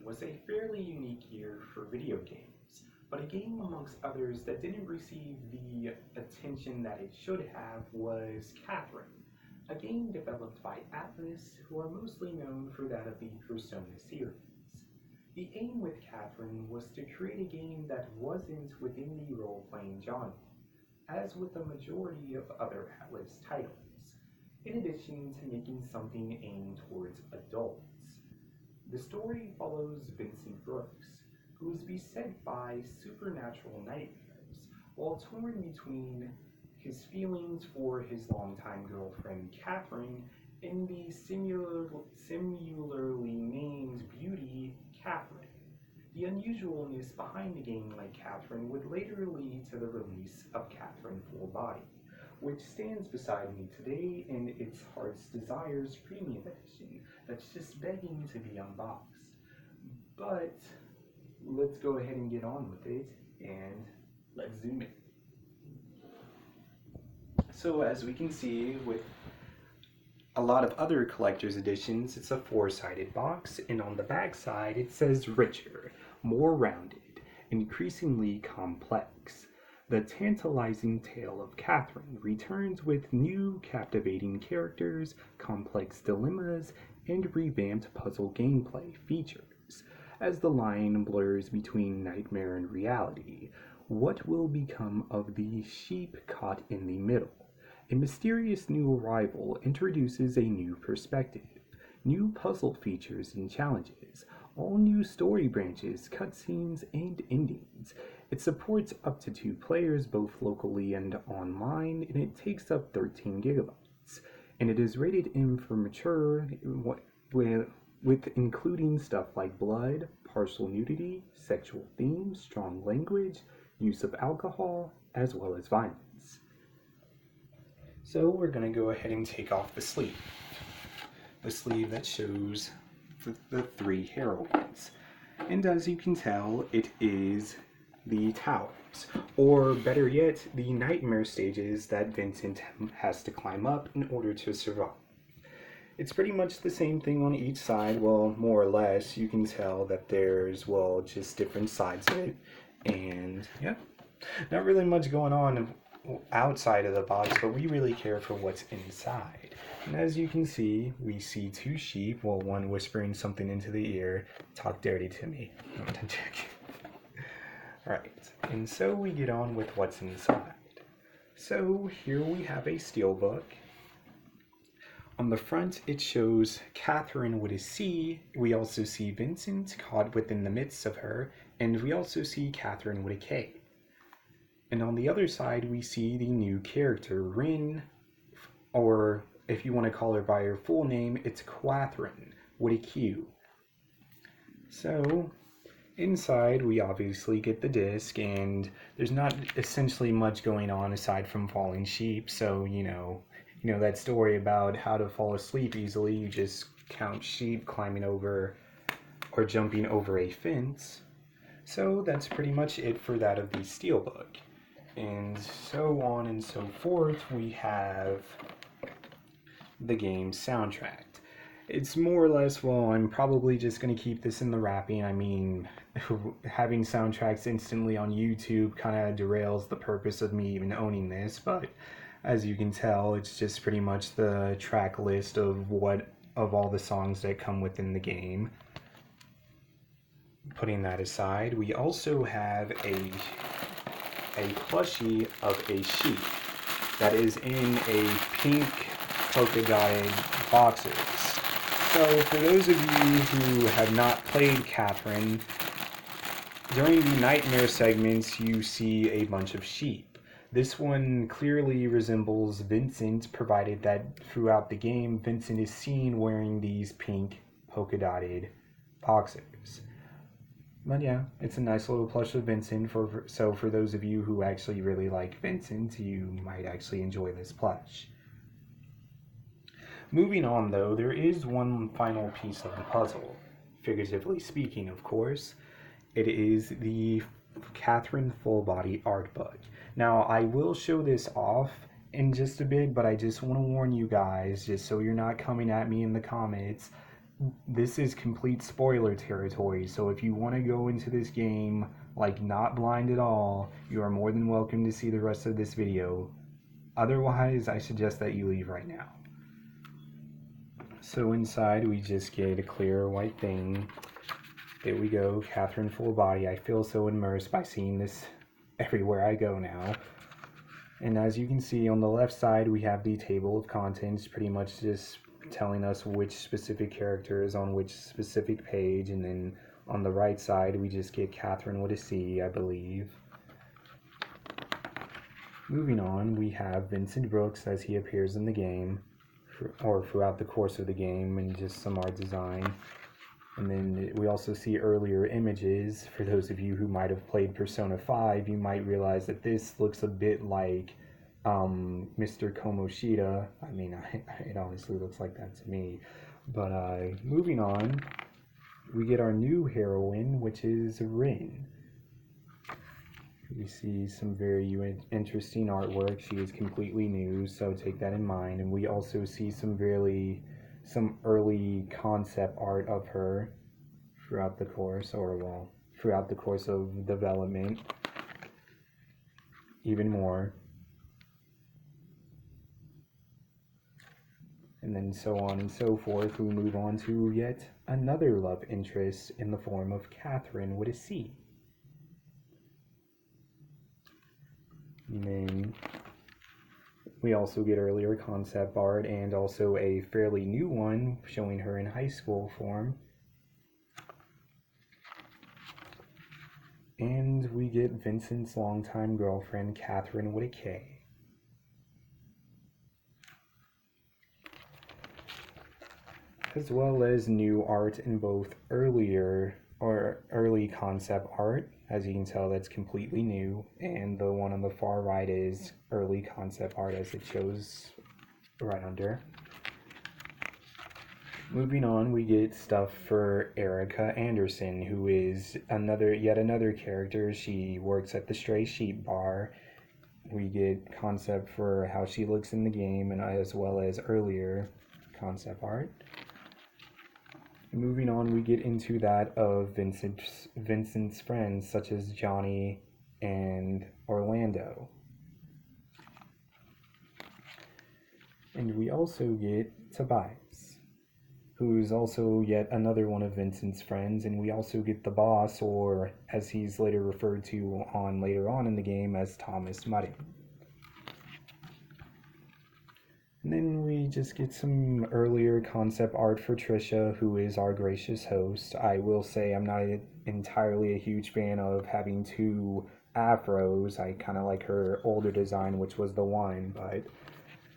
Was a fairly unique year for video games, but a game amongst others that didn't receive the attention that it should have was Catherine, a game developed by Atlas, who are mostly known for that of the Persona series. The aim with Catherine was to create a game that wasn't within the role playing genre, as with the majority of other Atlas titles, in addition to making something aimed towards adults. The story follows Vincent Brooks, who is beset by supernatural nightmares while torn between his feelings for his longtime girlfriend Catherine and the similarly named beauty Catherine. The unusualness behind a game like Catherine would later lead to the release of Catherine Full Body, which stands beside me today in its Heart's Desires Premium Edition that's just begging to be unboxed. But let's go ahead and get on with it and let's zoom in. So as we can see with a lot of other collector's editions, it's a four-sided box, and on the back side it says richer, more rounded, increasingly complex. The tantalizing tale of Catherine returns with new captivating characters, complex dilemmas, and revamped puzzle gameplay features. As the line blurs between nightmare and reality, what will become of the sheep caught in the middle? A mysterious new arrival introduces a new perspective, new puzzle features and challenges, all new story branches, cutscenes, and endings. It supports up to 2 players both locally and online, and it takes up 13 gigabytes. And it is rated M for mature, with including stuff like blood, partial nudity, sexual themes, strong language, use of alcohol, as well as violence. So we're going to go ahead and take off the sleeve that shows the 3 heroines. And as you can tell, it is the towers, or better yet, the nightmare stages that Vincent has to climb up in order to survive. It's pretty much the same thing on each side, well, more or less. You can tell that there's, well, just different sides of it, and yeah, not really much going on outside of the box, but we really care for what's inside. And as you can see, we see 2 sheep, well, one whispering something into the ear, talk dirty to me. I'm gonna check. Alright, and so we get on with what's inside. So here we have a steelbook. On the front, it shows Catherine with a C. We also see Vincent caught within the midst of her, and we also see Catherine with a K. And on the other side, we see the new character, Rin, or if you want to call her by her full name, it's Quathrin, with a Q. So, inside, we obviously get the disc, and there's not essentially much going on aside from falling sheep, so, you know that story about how to fall asleep easily, you just count sheep climbing over or jumping over a fence. So that's pretty much it for that of the steelbook. And so on and so forth, we have the game's soundtrack. It's more or less, well, I'm probably just going to keep this in the wrapping. I mean, having soundtracks instantly on YouTube kind of derails the purpose of me even owning this, but as you can tell, it's just pretty much the track list of all the songs that come within the game. Putting that aside, we also have a plushie of a sheep that is in a pink polka dotted boxers. So for those of you who have not played Catherine, during the nightmare segments you see a bunch of sheep. This one clearly resembles Vincent, provided that throughout the game Vincent is seen wearing these pink polka dotted boxers. But yeah, it's a nice little plush of Vincent, so for those of you who actually really like Vincent, you might actually enjoy this plush. Moving on though, there is one final piece of the puzzle, figuratively speaking of course. It is the Catherine Full Body art book. Now I will show this off in just a bit, but I just want to warn you guys, just so you're not coming at me in the comments, this is complete spoiler territory, so if you want to go into this game like not blind at all, you are more than welcome to see the rest of this video. Otherwise, I suggest that you leave right now. So inside we just get a clear white thing. There we go, Catherine full body. I feel so immersed by seeing this everywhere I go now. And as you can see on the left side, we have the table of contents, pretty much just telling us which specific character is on which specific page. And then on the right side, we just get Catherine with a C, I believe. Moving on, we have Vincent Brooks as he appears in the game, or throughout the course of the game, and just some art design. And then we also see earlier images. For those of you who might have played Persona 5, you might realize that this looks a bit like Mr. Komoshida. I mean, it honestly looks like that to me. But moving on, we get our new heroine, which is Rin. We see some very interesting artwork. She is completely new, so take that in mind. And we also see some early concept art of her throughout the course, throughout the course of development, even more. And then so on and so forth. We move on to yet another love interest in the form of Catherine with a C. And then we also get earlier concept art and also a fairly new one showing her in high school form. And we get Vincent's longtime girlfriend, Catherine with a K. As well as new art in both early concept art. As you can tell, that's completely new, and the one on the far right is early concept art, as it shows right under. Moving on, we get stuff for Erica Anderson, who is yet another character. She works at the Stray Sheep Bar. We get concept for how she looks in the game, and as well as earlier concept art. Moving on, we get into that of Vincent's friends, such as Johnny and Orlando. And we also get Tobias, who's also yet another one of Vincent's friends, and we also get the boss, or as he's later referred to later on in the game as Thomas Mudding. And then we just get some earlier concept art for Trisha, who is our gracious host. I will say I'm not entirely a huge fan of having two afros. I kind of like her older design, which was the one, but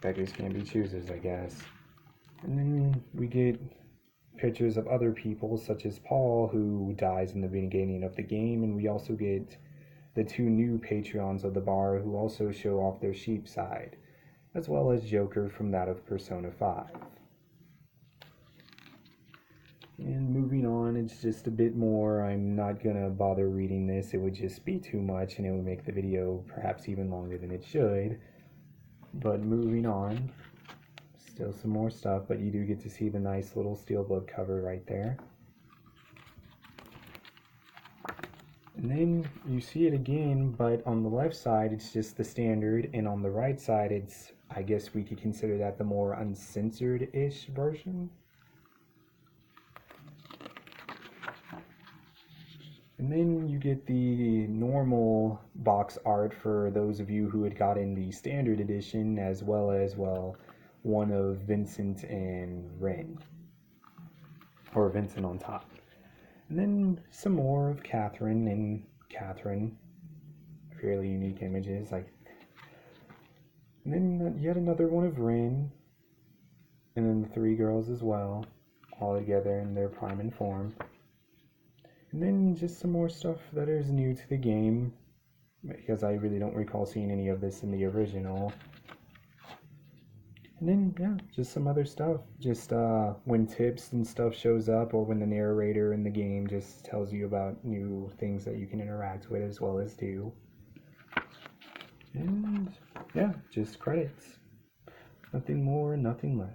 beggars can't be choosers, I guess. And then we get pictures of other people, such as Paul, who dies in the beginning of the game, and we also get the two new Patreons of the bar, who also show off their sheep side, as well as Joker from that of Persona 5. And moving on, it's just a bit more. I'm not gonna bother reading this, it would just be too much and it would make the video perhaps even longer than it should. But moving on, still some more stuff, but you do get to see the nice little steelbook cover right there. And then you see it again, but on the left side it's just the standard, and on the right side it's, I guess we could consider that the more uncensored-ish version. And then you get the normal box art for those of you who had gotten the standard edition, as well as, well, one of Vincent and Rin, or Vincent on top. And then some more of Catherine and Catherine, fairly unique images. And then yet another one of Rin, and then the three girls as well, all together in their prime and form. And then just some more stuff that is new to the game, because I really don't recall seeing any of this in the original. And then, yeah, just some other stuff. Just when tips and stuff shows up, or when the narrator in the game just tells you about new things that you can interact with as well as do. And, yeah, just credits. Nothing more, nothing less.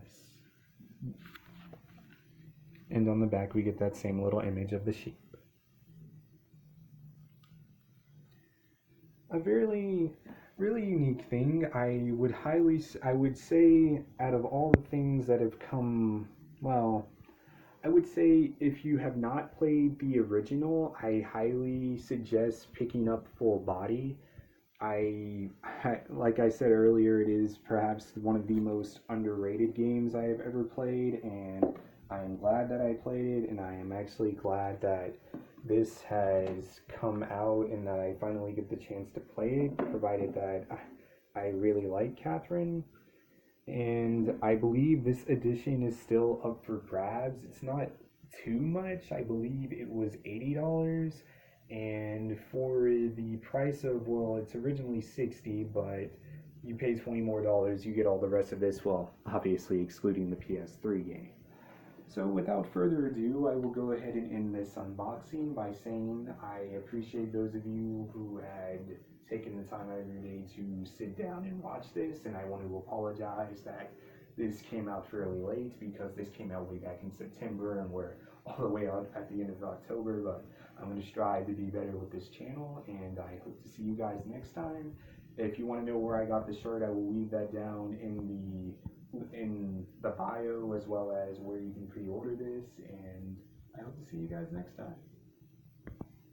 And on the back, we get that same little image of the sheep. A really unique thing. I would say, out of all the things that have come, well, I would say if you have not played the original, I highly suggest picking up Full Body. Like I said earlier, it is perhaps one of the most underrated games I have ever played, and I am glad that I played it, and I am actually glad that this has come out and that I finally get the chance to play it, provided that I really like Catherine. And I believe this edition is still up for grabs. It's not too much. I believe it was $80, and for the price of, well, it's originally 60, but you pay $20 more, you get all the rest of this. Well, obviously excluding the PS3 game. So without further ado, I will go ahead and end this unboxing by saying I appreciate those of you who had taken the time out of your day to sit down and watch this, and I want to apologize that this came out fairly late because this came out way back in September and we're all the way out at the end of October, but I'm going to strive to be better with this channel, and I hope to see you guys next time. If you want to know where I got the shirt, I will leave that down in the bio, as well as where you can pre-order this, and I hope to see you guys next time.